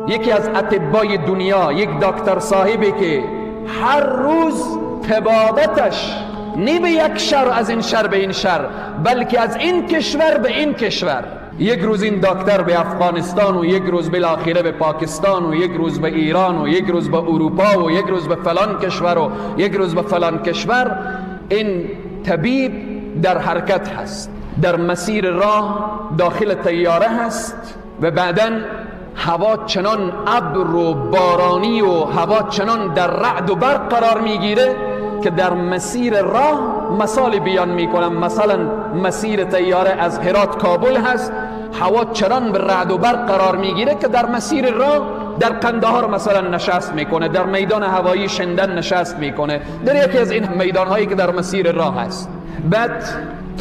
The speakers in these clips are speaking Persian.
یکی از اطبای دنیا، یک دکتر صاحبی که هر روز تبادتش نه به یک شهر از این شهر به این شهر، بلکه از این کشور به این کشور، یک روز این دکتر به افغانستان و یک روز بالاخره به پاکستان و یک روز به ایران و یک روز به اروپا و یک روز به فلان کشور و یک روز به فلان کشور. این طبیب در حرکت هست، در مسیر راه داخل طیاره هست و بعداً هوا چنان ابر و بارانی و هوا چنان در رعد و برق قرار میگیره که در مسیر راه مثال بیان میکنم، مثلا مسیر طیاره از هرات کابل هست، هوا چنان به رعد و برق قرار میگیره که در مسیر راه در قندهار مثلا نشست میکنه، در میدان هوایی شندن نشست میکنه، در یکی از این میدان هایی که در مسیر راه هست. بعد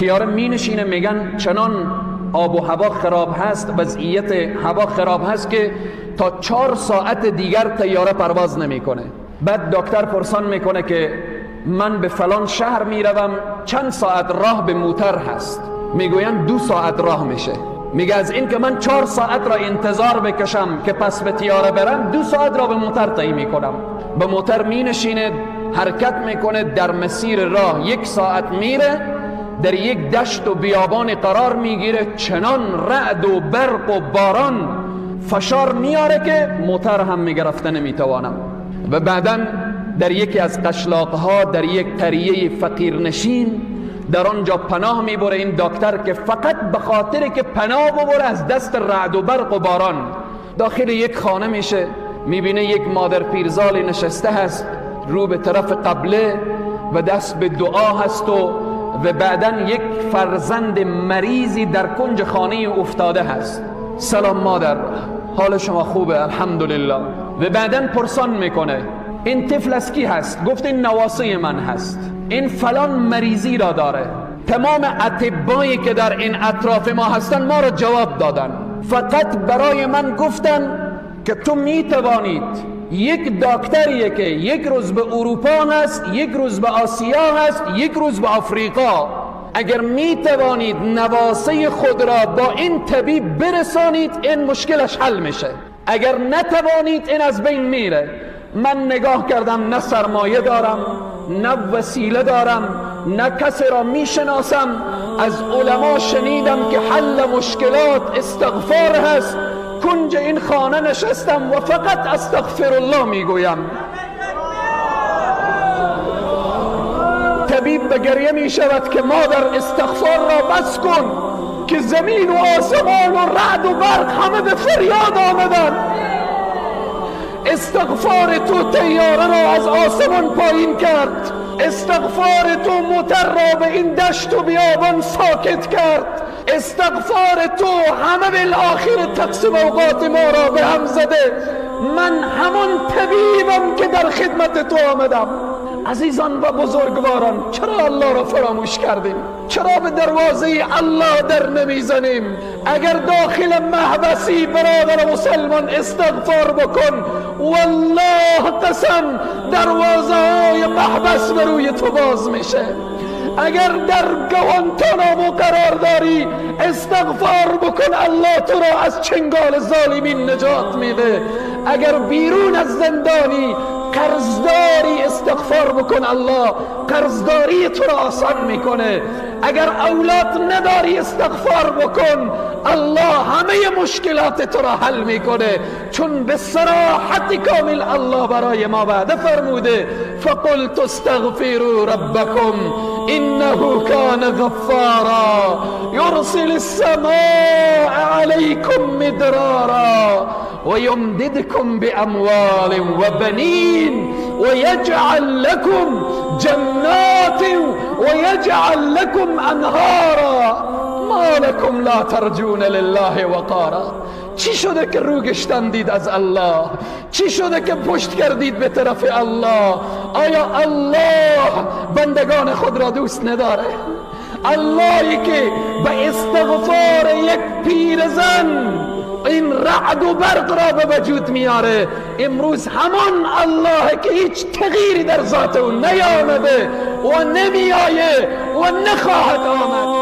طیاره می نشینه، میگن چنان آب و هوا خراب هست، وضعیت هوا خراب هست که تا 4 ساعت دیگر طیاره پرواز نمیکنه. بعد دکتر پرسان میکنه که من به فلان شهر میروم، چند ساعت راه به موتر هست؟ میگوین 2 ساعت راه میشه. میگه از این که من 4 ساعت را انتظار بکشم که پس به طیاره برم، 2 ساعت را به موتر طی میکنم. به موتر می نشینه، حرکت میکنه، در مسیر راه 1 ساعت میره، در یک دشت و بیابان قرار میگیره، چنان رعد و برق و باران فشار میاره که موتر هم میگرفته نمیتوانم. و بعداً در یکی از قشلاقها، در یک قریه فقیرنشین، در آنجا پناه میبره این دکتر که فقط به خاطر که پناه ببره از دست رعد و برق و باران. داخل یک خانه میشه، میبینه یک مادر پیرزال نشسته هست رو به طرف قبله و دست به دعا هست و بعداً یک فرزند مریضی در کنج خانه افتاده هست. سلام مادر، حال شما خوبه؟ الحمدلله. و بعداً پرسان میکنه این طفل از کی هست؟ گفت این نواسه من هست، این فلان مریضی را داره. تمام اطبایی که در این اطراف ما هستن ما را جواب دادن، فقط برای من گفتن که تو میتوانید، یک دکتریه که یک روز به اروپا هست، یک روز به آسیا هست، یک روز به آفریقا، اگر میتوانید نواسه خود را با این طبیب برسانید این مشکلش حل میشه، اگر نتوانید این از بین میره. من نگاه کردم، نه سرمایه دارم، نه وسیله دارم، نه کسی را میشناسم. از علما شنیدم که حل مشکلات استغفار هست. کنج این خانه نشستم و فقط استغفر الله میگویم. طبیب به گریه می شود که مادر استغفار را بس کن که زمین و آسمان و رعد و برق همه به فریاد آمدن. استغفار تو طیاره را از آسمان پایین کرد، استغفار تو موتر را به این دشت و بیابان ساکت کرد، استغفار تو همه بالاخره تقسیم اوقات ما را به هم زده. من همون طبیبم که در خدمت تو آمدم. عزیزان و بزرگواران، چرا الله را فراموش کردیم؟ چرا به دروازه الله در نمیزنیم؟ اگر داخل محبسی برادر مسلمان استغفار بکن، والله قسم دروازه های محبس به روی تو باز میشه. اگر در گوانتانامو قرار داری استغفار بکن، الله تو را از چنگال ظالمین نجات میده. اگر بیرون از زندانی قرضداری استغفار بکن، الله قرضداری تو را آسان میکنه. اگر اولاد نداری استغفار بکن، الله همه مشکلات تو را حل میکنه، چون به صراحت کامل الله برای ما وعده فرموده فقلت استغفروا ربکم انه کان غفارا یرسل السماء علیکم مدرارا ويمددكم بأموال وبنين ويجعل لكم جنات ويجعل لكم أنهارا ما لكم لا ترجون لله وقارا. چی شده که رو گشتندید از الله؟ چی شده که پشت کردید به طرف الله؟ آیا الله بندگان خود را دوست نداره؟ اللهی که به استغفار یک پیرزن این رعد و برق را به وجود میاره، امروز همان الله که هیچ تغییری در ذات او نیامده و نمیآیه و نخواهد آمد.